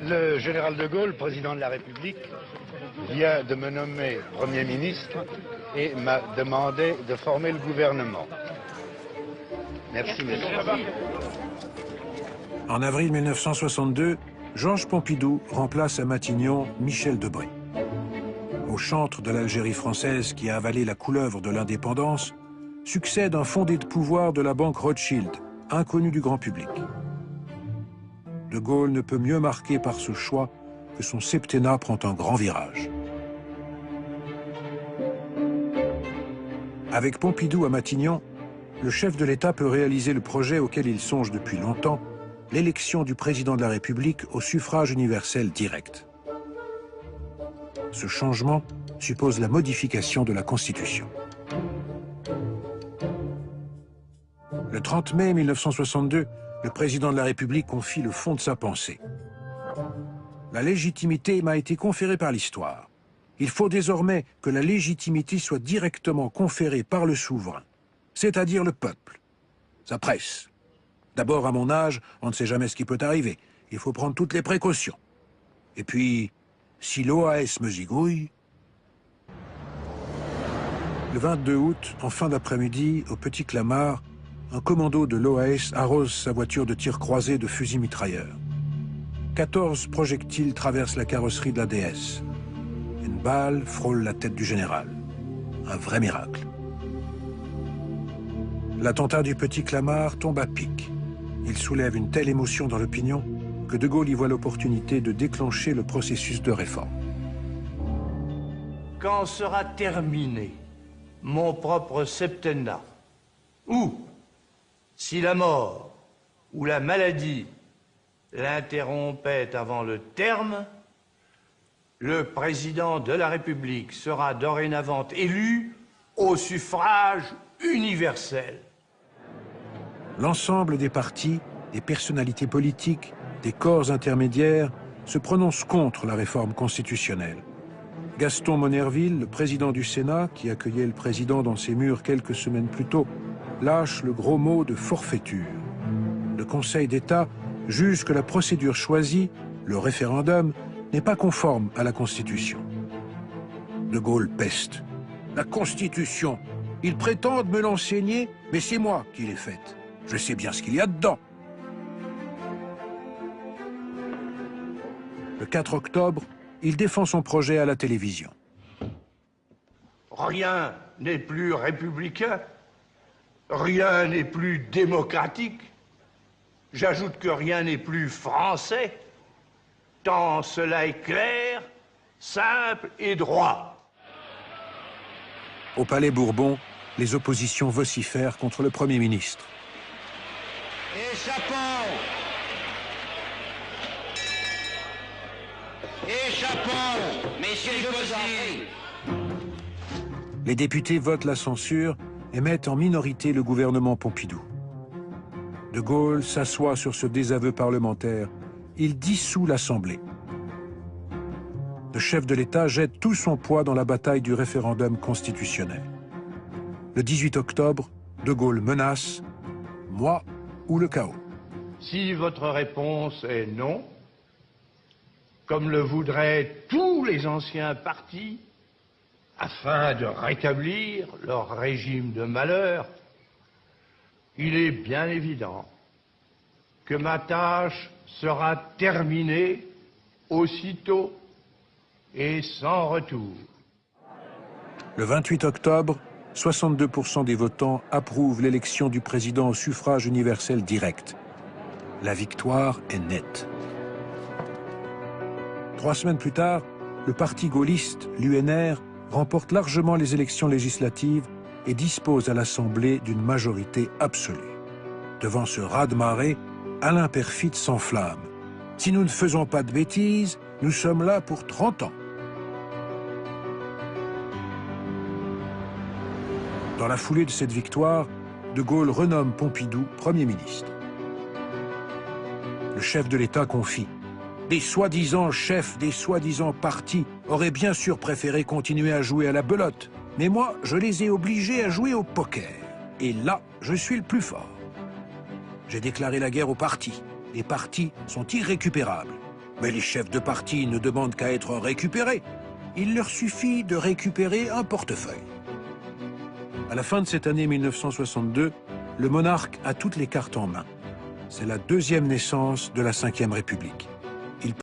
Le général de Gaulle, président de la République, vient de me nommer Premier ministre et m'a demandé de former le gouvernement. Merci, messieurs. En avril 1962, Georges Pompidou remplace à Matignon Michel Debré. Au chantre de l'Algérie française qui a avalé la couleuvre de l'indépendance, succède un fondé de pouvoir de la banque Rothschild, inconnu du grand public. De Gaulle ne peut mieux marquer par ce choix que son septennat prend un grand virage. Avec Pompidou à Matignon, le chef de l'État peut réaliser le projet auquel il songe depuis longtemps, l'élection du président de la République au suffrage universel direct. Ce changement suppose la modification de la Constitution. Le 30 mai 1962, le président de la République confie le fond de sa pensée. La légitimité m'a été conférée par l'histoire. Il faut désormais que la légitimité soit directement conférée par le souverain, c'est-à-dire le peuple, sa presse. D'abord, à mon âge, on ne sait jamais ce qui peut arriver. Il faut prendre toutes les précautions. Et puis, si l'OAS me zigouille... Le 22 août, en fin d'après-midi, au Petit Clamart, un commando de l'OAS arrose sa voiture de tir croisé de fusils mitrailleurs. 14 projectiles traversent la carrosserie de la DS. Une balle frôle la tête du général. Un vrai miracle. L'attentat du Petit Clamart tombe à pic. Il soulève une telle émotion dans l'opinion que De Gaulle y voit l'opportunité de déclencher le processus de réforme. Quand sera terminé mon propre septennat, ou si la mort ou la maladie l'interrompait avant le terme, le président de la République sera dorénavant élu au suffrage universel. L'ensemble des partis, des personnalités politiques, des corps intermédiaires se prononcent contre la réforme constitutionnelle. Gaston Monnerville, le président du Sénat, qui accueillait le président dans ses murs quelques semaines plus tôt, lâche le gros mot de forfaiture. Le Conseil d'État juge que la procédure choisie, le référendum, n'est pas conforme à la Constitution. De Gaulle peste. La Constitution, ils prétendent me l'enseigner, mais c'est moi qui l'ai faite. Je sais bien ce qu'il y a dedans. Le 4 octobre, il défend son projet à la télévision. Rien n'est plus républicain, rien n'est plus démocratique. J'ajoute que rien n'est plus français, tant cela est clair, simple et droit. Au Palais Bourbon, les oppositions vocifèrent contre le Premier ministre. Échappons! Échappons, messieurs les opposants! Les députés votent la censure et mettent en minorité le gouvernement Pompidou. De Gaulle s'assoit sur ce désaveu parlementaire. Il dissout l'Assemblée. Le chef de l'État jette tout son poids dans la bataille du référendum constitutionnel. Le 18 octobre, De Gaulle menace « moi ou le chaos ». Si votre réponse est non, comme le voudraient tous les anciens partis, afin de rétablir leur régime de malheur, il est bien évident que ma tâche sera terminée aussitôt et sans retour. Le 28 octobre, 62% des votants approuvent l'élection du président au suffrage universel direct. La victoire est nette. 3 semaines plus tard, le parti gaulliste, l'UNR, remporte largement les élections législatives et dispose à l'Assemblée d'une majorité absolue. Devant ce raz-de-marée, Alain Peyrefitte s'enflamme. « Si nous ne faisons pas de bêtises, nous sommes là pour 30 ans. » Dans la foulée de cette victoire, De Gaulle renomme Pompidou Premier ministre. Le chef de l'État confie. Des soi-disant chefs, des soi-disant partis auraient bien sûr préféré continuer à jouer à la belote. Mais moi, je les ai obligés à jouer au poker. Et là, je suis le plus fort. J'ai déclaré la guerre aux partis. Les partis sont irrécupérables. Mais les chefs de parti ne demandent qu'à être récupérés. Il leur suffit de récupérer un portefeuille. À la fin de cette année 1962, le monarque a toutes les cartes en main. C'est la deuxième naissance de la Ve République.